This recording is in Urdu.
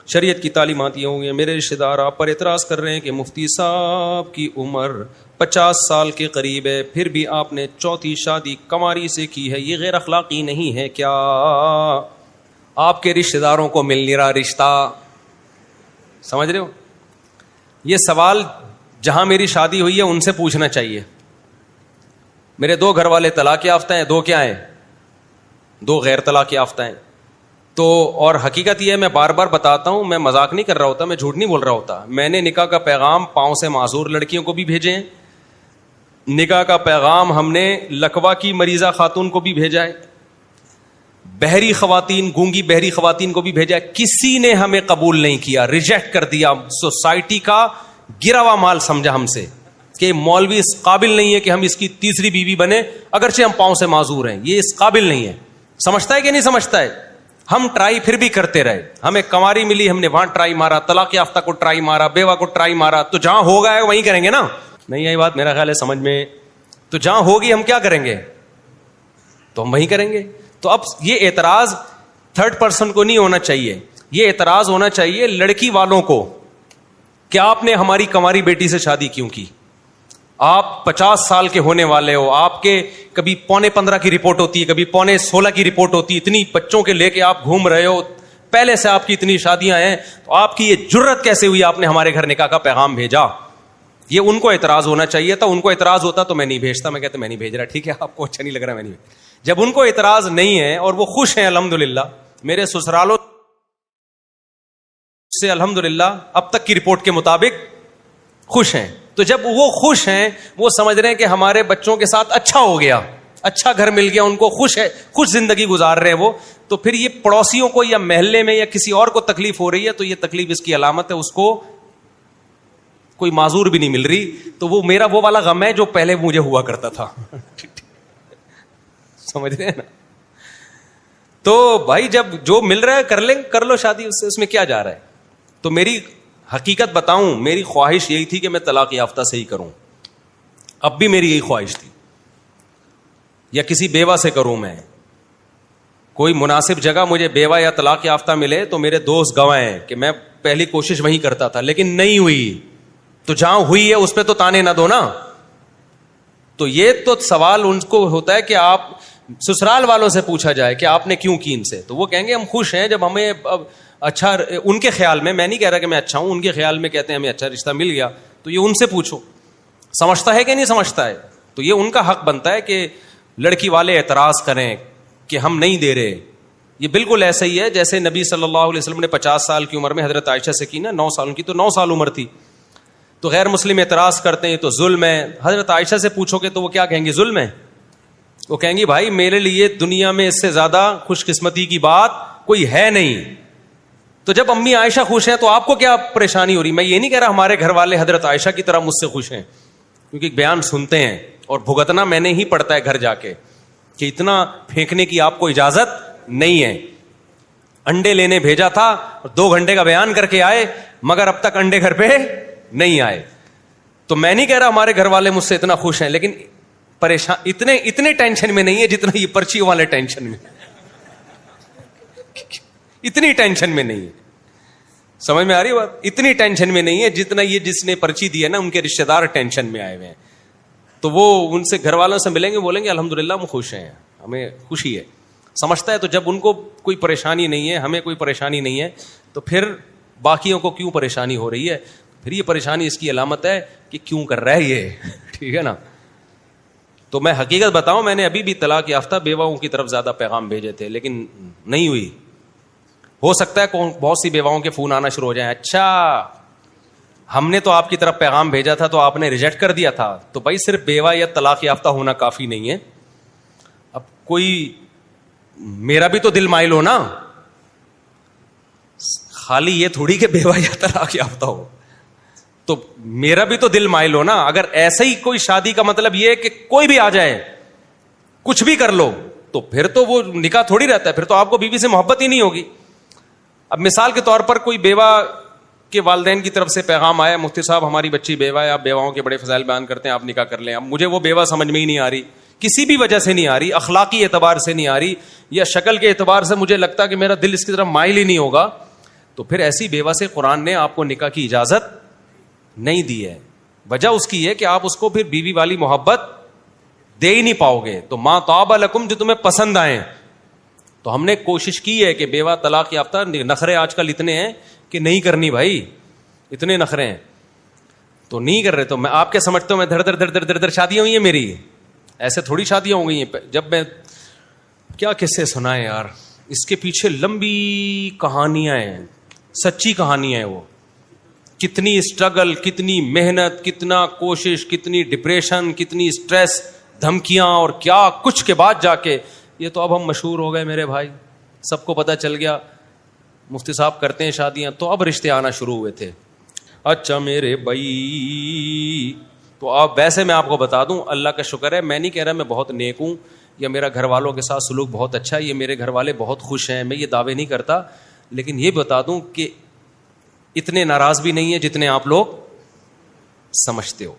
شریعت کی تعلیمات یہ ہوں گی. میرے رشتہ دار آپ پر اعتراض کر رہے ہیں کہ مفتی صاحب کی عمر 50 سال کے قریب ہے, پھر بھی آپ نے چوتھی شادی کنواری سے کی ہے, یہ غیر اخلاقی نہیں ہے کیا؟ آپ کے رشتہ داروں کو مل نہیں رہا رشتہ, سمجھ رہے ہو؟ یہ سوال جہاں میری شادی ہوئی ہے ان سے پوچھنا چاہیے. میرے 2 گھر والے طلاق یافتہ ہیں, 2 کیا ہیں؟ 2 غیر طلاق یافتہ ہیں. تو اور حقیقت یہ ہے, میں بار بار بتاتا ہوں, میں مذاق نہیں کر رہا ہوتا, میں جھوٹ نہیں بول رہا ہوتا. میں نے نکاح کا پیغام پاؤں سے معذور لڑکیوں کو بھی بھیجے ہیں, نکاح کا پیغام ہم نے لکوا کی مریضہ خاتون کو بھی بھیجا ہے, بہری خواتین, گونگی بہری خواتین کو بھی بھیجا ہے. کسی نے ہمیں قبول نہیں کیا, ریجیکٹ کر دیا. سوسائٹی کا گرا ہوا مال سمجھا ہم سے کہ مولوی اس قابل نہیں ہے کہ ہم اس کی تیسری بیوی بنے, اگرچہ ہم پاؤں سے معذور ہیں. یہ اس قابل نہیں ہے. سمجھتا ہے کہ نہیں سمجھتا ہے؟ ہم ٹرائی پھر بھی کرتے رہے. ہمیں کنواری ملی, ہم نے وہاں ٹرائی مارا, طلاق یافتہ کو ٹرائی مارا, بیوہ کو ٹرائی مارا. تو جہاں ہوگا ہے وہیں کریں گے نا. نہیں آئی بات میرا خیال ہے سمجھ میں؟ تو جہاں ہوگی ہم کیا کریں گے؟ تو ہم وہیں کریں گے. تو اب یہ اعتراض تھرڈ پرسن کو نہیں ہونا چاہیے, یہ اعتراض ہونا چاہیے لڑکی والوں کو کہ آپ نے ہماری کنواری بیٹی سے شادی کیوں کی؟ آپ 50 سال کے ہونے والے ہو, آپ کے کبھی 15.25 کی رپورٹ ہوتی ہے, کبھی 15.16 کی رپورٹ ہوتی ہے, اتنی بچوں کے لے کے آپ گھوم رہے ہو, پہلے سے آپ کی اتنی شادیاں ہیں, تو آپ کی یہ جرت کیسے ہوئی آپ نے ہمارے گھر نکاح کا پیغام بھیجا؟ یہ ان کو اعتراض ہونا چاہیے تھا. ان کو اعتراض ہوتا تو میں نہیں بھیجتا, میں کہتا میں نہیں بھیج رہا, ٹھیک ہے آپ کو اچھا نہیں لگ رہا, میں نہیں. جب ان کو اعتراض نہیں ہے اور وہ خوش ہیں الحمدللہ, میرے سسرالوں سے الحمدللہ اب تک کی رپورٹ کے مطابق خوش ہیں, تو جب وہ خوش ہیں, وہ سمجھ رہے ہیں کہ ہمارے بچوں کے ساتھ اچھا ہو گیا, اچھا گھر مل گیا, ان کو خوش ہے, خوش زندگی گزار رہے ہیں وہ, تو پھر یہ پڑوسیوں کو یا محلے میں یا کسی اور کو تکلیف ہو رہی ہے, تو یہ تکلیف اس کی علامت ہے, اس کو کوئی معذور بھی نہیں مل رہی. تو وہ میرا وہ والا غم ہے جو پہلے مجھے ہوا کرتا تھا. سمجھ رہے ہیں نا؟ تو بھائی جب جو مل رہا ہے کر لیں, کر لو شادی, اس میں کیا جا رہا ہے. تو میری حقیقت بتاؤں, میری خواہش یہی تھی کہ میں طلاق یافتہ سے ہی کروں, اب بھی میری یہی خواہش تھی, یا کسی بیوہ سے کروں. میں کوئی مناسب جگہ مجھے بیوہ یا طلاق یافتہ ملے تو میرے دوست گواہ ہیں کہ میں پہلی کوشش وہیں کرتا تھا, لیکن نہیں ہوئی. تو جہاں ہوئی ہے اس پہ تو تانے نہ دو نا. تو یہ تو سوال ان کو ہوتا ہے کہ آپ سسرال والوں سے پوچھا جائے کہ آپ نے کیوں کی ان سے, تو وہ کہیں گے ہم خوش ہیں جب ہمیں اچھا, ان کے خیال میں نہیں کہہ رہا کہ میں اچھا ہوں, ان کے خیال میں کہتے ہیں ہمیں اچھا رشتہ مل گیا. تو یہ ان سے پوچھو, سمجھتا ہے کہ نہیں سمجھتا ہے. تو یہ ان کا حق بنتا ہے کہ لڑکی والے اعتراض کریں کہ ہم نہیں دے رہے. یہ بالکل ایسا ہی ہے جیسے نبی صلی اللہ علیہ وسلم نے 50 سال کی عمر میں حضرت عائشہ سے کی نا, 9 سال کی, تو 9 سال عمر تھی. تو غیر مسلم اعتراض کرتے ہیں تو ظلم ہے. حضرت عائشہ سے پوچھو گے تو وہ کیا کہیں گی؟ ظلم ہے. وہ کہیں گی بھائی میرے لیے دنیا میں اس سے زیادہ خوش قسمتی کی بات کوئی ہے نہیں. تو جب امی عائشہ خوش ہیں تو آپ کو کیا پریشانی ہو رہی؟ میں یہ نہیں کہہ رہا ہمارے گھر والے حضرت عائشہ کی طرح مجھ سے خوش ہیں, کیونکہ بیان سنتے ہیں اور بھگتنا میں نے ہی پڑتا ہے گھر جا کے کہ اتنا پھینکنے کی آپ کو اجازت نہیں ہے. انڈے لینے بھیجا تھا, 2 گھنٹے کا بیان کر کے آئے, مگر اب تک انڈے گھر پہ نہیں آئے. تو میں نہیں کہہ رہا ہمارے گھر والے مجھ سے اتنا خوش ہیں, لیکن پریشان اتنے ٹینشن میں نہیں ہے جتنا یہ پرچیوں والے ٹینشن میں, اتنی ٹینشن میں نہیں ہے. سمجھ میں آ رہی بات؟ اتنی ٹینشن میں نہیں ہے جتنا یہ جس نے پرچی دی ہے نا ان کے رشتہ دار ٹینشن میں آئے ہوئے ہیں. تو وہ ان سے گھر والوں سے ملیں گے, بولیں گے الحمدللہ ہم خوش ہیں, ہمیں خوشی ہے. سمجھتا ہے. تو جب ان کو کوئی پریشانی نہیں ہے, ہمیں کوئی پریشانی نہیں ہے, تو پھر باقیوں کو کیوں پریشانی ہو رہی ہے؟ پھر یہ پریشانی اس کی علامت ہے کہ کیوں کر رہا ہے یہ. ٹھیک ہے نا؟ تو میں حقیقت بتاؤں, میں نے ابھی بھی طلاق یافتہ بیواؤں کی طرف زیادہ پیغام بھیجے تھے, لیکن نہیں ہوئی. ہو سکتا ہے بہت سی بیواؤں کے فون آنا شروع ہو جائیں, اچھا ہم نے تو آپ کی طرف پیغام بھیجا تھا تو آپ نے ریجیکٹ کر دیا تھا. تو بھائی صرف بیوہ یا طلاق یافتہ ہونا کافی نہیں ہے. اب کوئی میرا بھی تو دل مائل ہو نا, خالی یہ تھوڑی کہ بیوہ یا طلاق یافتہ ہو, تو میرا بھی تو دل مائل ہو نا. اگر ایسا ہی کوئی شادی کا مطلب یہ ہے کہ کوئی بھی آ جائے کچھ بھی کر لو, تو پھر تو وہ نکاح تھوڑی رہتا ہے, پھر تو آپ کو بیوی سے محبت ہی نہیں ہوگی. اب مثال کے طور پر کوئی بیوہ کے والدین کی طرف سے پیغام آیا, مفتی صاحب ہماری بچی بیوہ ہے, آپ بیواؤں کے بڑے فضائل بیان کرتے ہیں, آپ نکاح کر لیں. اب مجھے وہ بیوہ سمجھ میں ہی نہیں آ رہی, کسی بھی وجہ سے نہیں آ رہی, اخلاقی اعتبار سے نہیں آ رہی, یا شکل کے اعتبار سے مجھے لگتا کہ میرا دل اس کی طرف مائل ہی نہیں ہوگا. تو پھر ایسی بیوہ سے قرآن نے آپ کو نکاح کی اجازت نہیں دی ہے. وجہ اس کی ہے کہ آپ اس کو پھر بیوی والی محبت دے ہی نہیں پاؤ گے. تو ما طاب لکم, جو تمہیں پسند آئیں. تو ہم نے کوشش کی ہے کہ بیوہ طلاق یافتہ, نخرے آج کل اتنے ہیں کہ نہیں کرنی بھائی, اتنے نخرے ہیں تو نہیں کر رہے. تو میں آپ کیا سمجھتا ہوں, میں دھڑ دھڑ دھڑ شادیاں ہوئی ہیں میری, ایسے تھوڑی شادیاں ہو گئی ہیں. جب میں کیا قصے سنائے یار, اس کے پیچھے لمبی کہانیاں ہیں, سچی کہانیاں ہیں. وہ کتنی اسٹرگل, کتنی محنت, کتنا کوشش, کتنی ڈپریشن, کتنی اسٹریس, دھمکیاں اور کیا کچھ کے بعد جا کے یہ تو اب ہم مشہور ہو گئے میرے بھائی, سب کو پتہ چل گیا مفتی صاحب کرتے ہیں شادیاں, تو اب رشتے آنا شروع ہوئے تھے. اچھا میرے بھائی, تو آپ ویسے میں آپ کو بتا دوں, اللہ کا شکر ہے, میں نہیں کہہ رہا میں بہت نیک ہوں یا میرا گھر والوں کے ساتھ سلوک بہت اچھا ہے, یہ میرے گھر والے بہت خوش ہیں, میں یہ دعوے نہیں کرتا, لیکن یہ بتا دوں کہ اتنے ناراض بھی نہیں ہیں جتنے آپ لوگ سمجھتے ہو.